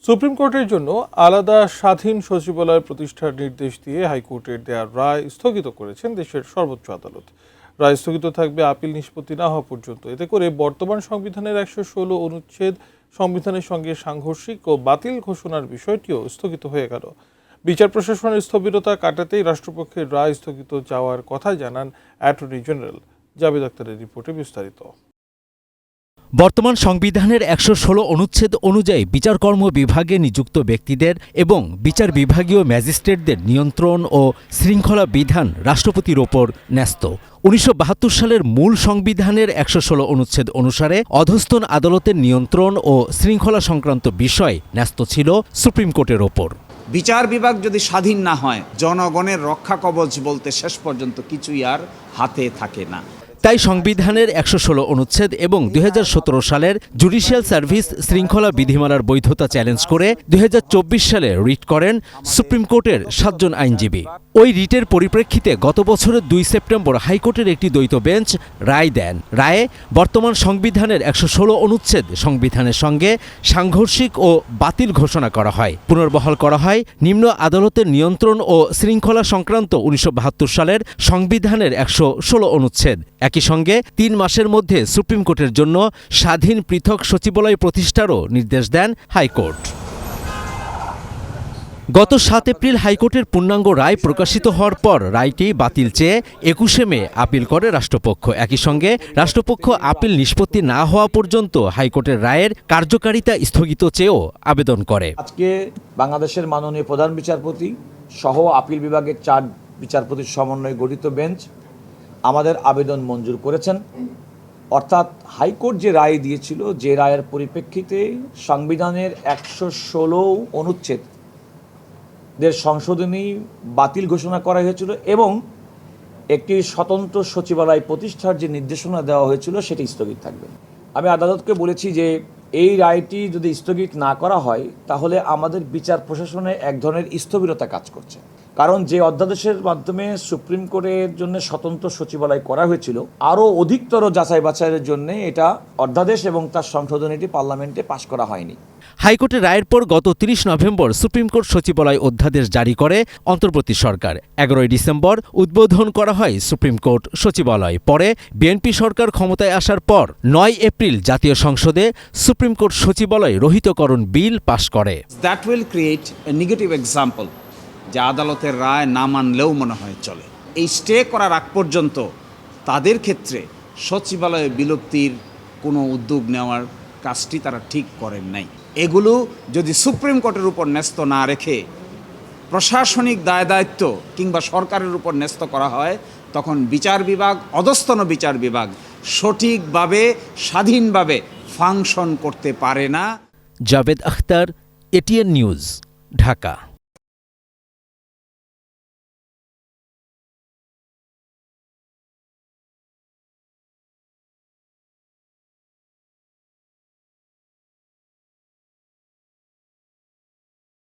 Supreme কোর্টের জন্য আলাদা স্বাধীন সচিবালয় প্রতিষ্ঠার নির্দেশ দিয়ে হাইকোর্টের দেওয়া রায় স্থগিত করেছেন দেশের সর্বোচ্চ আদালত। রায় স্থগিত থাকবে আপিল নিষ্পত্তি না হওয়া পর্যন্ত। এতে করে বর্তমান সংবিধানের ১১৬ অনুচ্ছেদ সংবিধানের সঙ্গে সাংঘর্ষিক ও বাতিল ঘোষণার বিষয়টিও স্থগিত হয়ে গেল। বিচার প্রশাসনের স্থবিরতা কাটাতেই রাষ্ট্রপক্ষের রায় স্থগিত যাওয়ার কথা জানান অ্যাটর্নি জেনারেল। জাবেদ আখতারের রিপোর্টে বিস্তারিত। বর্তমান সংবিধানের ১১৬ অনুচ্ছেদ অনুযায়ী বিচারকর্ম বিভাগে নিযুক্ত ব্যক্তিদের এবং বিচার বিভাগীয় ম্যাজিস্ট্রেটদের নিয়ন্ত্রণ ও শৃঙ্খলা বিধান রাষ্ট্রপতির ওপর ন্যস্ত। ১৯৭২ সালের মূল সংবিধানের ১১৬ অনুচ্ছেদ অনুসারে অধস্তন আদালতের নিয়ন্ত্রণ ও শৃঙ্খলা সংক্রান্ত বিষয় ন্যস্ত ছিল সুপ্রিম কোর্টের ওপর। বিচার বিভাগ যদি স্বাধীন না হয়, জনগণের রক্ষা কবচ বলতে শেষ পর্যন্ত কিছুই আর হাতে থাকে না। তাই সংবিধানের ১১৬ অনুচ্ছেদ এবং ২০১৭ সালের জুডিশিয়াল সার্ভিস শৃঙ্খলা বিধিমালার বৈধতা চ্যালেঞ্জ করে ২০২৪ সালে রিট করেন সুপ্রিম কোর্টের ৭ জন আইনজীবী। ওই রিটের পরিপ্রেক্ষিতে গত বছরের ২ সেপ্টেম্বর হাইকোর্টের একটি দ্বৈত বেঞ্চ রায় দেন। রায়ে বর্তমান সংবিধানের ১১৬ অনুচ্ছেদ সংবিধানের সঙ্গে সাংঘর্ষিক ও বাতিল ঘোষণা করা হয়। পুনর্বহাল করা হয় নিম্ন আদালতের নিয়ন্ত্রণ ও শৃঙ্খলা সংক্রান্ত ১৯৭২ সালের সংবিধানের ১১৬ অনুচ্ছেদ। একই সঙ্গে ৩ মাসের মধ্যে সুপ্রিম কোর্টের জন্য স্বাধীন পৃথক সচিবালয় প্রতিষ্ঠারও নির্দেশ দেন হাইকোর্ট। গত ৭ এপ্রিল হাইকোর্টের পূর্ণাঙ্গ রায় প্রকাশিত হওয়ার পর রায়টি বাতিল চেয়ে ২১ মে আপিল করে রাষ্ট্রপক্ষ। একই সঙ্গে রাষ্ট্রপক্ষ আপিল নিষ্পত্তি না হওয়া পর্যন্ত হাইকোর্টের রায়ের কার্যকারিতা স্থগিত চেয়েও আবেদন করে। আজকে বাংলাদেশের মাননীয় প্রধান বিচারপতি সহ আপিল বিভাগের ৪ বিচারপতির সমন্বয়ে গঠিত বেঞ্চ আমাদের আবেদন মঞ্জুর করেছেন। অর্থাৎ হাইকোর্ট যে রায় দিয়েছিল, যে রায়ের পরিপ্রেক্ষিতে সংবিধানের ১১৬ অনুচ্ছেদের সংশোধনী বাতিল ঘোষণা করা হয়েছিল এবং একটি স্বতন্ত্র সচিবালয় প্রতিষ্ঠার যে নির্দেশনা দেওয়া হয়েছিল সেটি স্থগিত থাকবে। আমি আদালতকে বলেছি যে এই রায়টি যদি স্থগিত না করা হয় তাহলে আমাদের বিচার প্রশাসনে এক ধরনের স্থবিরতা কাজ করছে। কারণ যে অধ্যাদেশের মাধ্যমে সুপ্রিম কোর্টের জন্য স্বতন্ত্র সচিবালয় করা হয়েছিল, আরও অধিকতর যাচাই বাছাইয়ের জন্য এটা অধ্যাদেশ এবং তার সংশোধনীটি পার্লামেন্টে পাশ করা হয়নি। হাইকোর্টের রায়ের পর গত ৩০ নভেম্বর সুপ্রিম কোর্ট সচিবালয় অধ্যাদেশ জারি করে অন্তর্বর্তী সরকার। ১১ ডিসেম্বর উদ্বোধন করা হয় সুপ্রিম কোর্ট সচিবালয়। পরে বিএনপি সরকার ক্ষমতায় আসার পর ৯ এপ্রিল জাতীয় সংসদে সুপ্রিম কোর্ট সচিবালয় রহিতকরণ বিল পাশ করে। That will create a negative example, যে আদালতের রায় না মানলেও মনে হয় চলে। এই স্টে করার আগ পর্যন্ত তাদের ক্ষেত্রে সচিবালয় বিলুপ্তির কোনো উদ্যোগ নেওয়ার কাজটি তারা ঠিক করেন নাই। এগুলো যদি সুপ্রিম কোর্টের উপর ন্যস্ত না রেখে প্রশাসনিক দায় দায়িত্ব কিংবা সরকারের উপর ন্যস্ত করা হয়, তখন বিচার বিভাগ, অধস্তন বিচার বিভাগ সঠিকভাবে স্বাধীনভাবে ফাংশন করতে পারে না। Javed Akhtar, ATN news, Dhaka.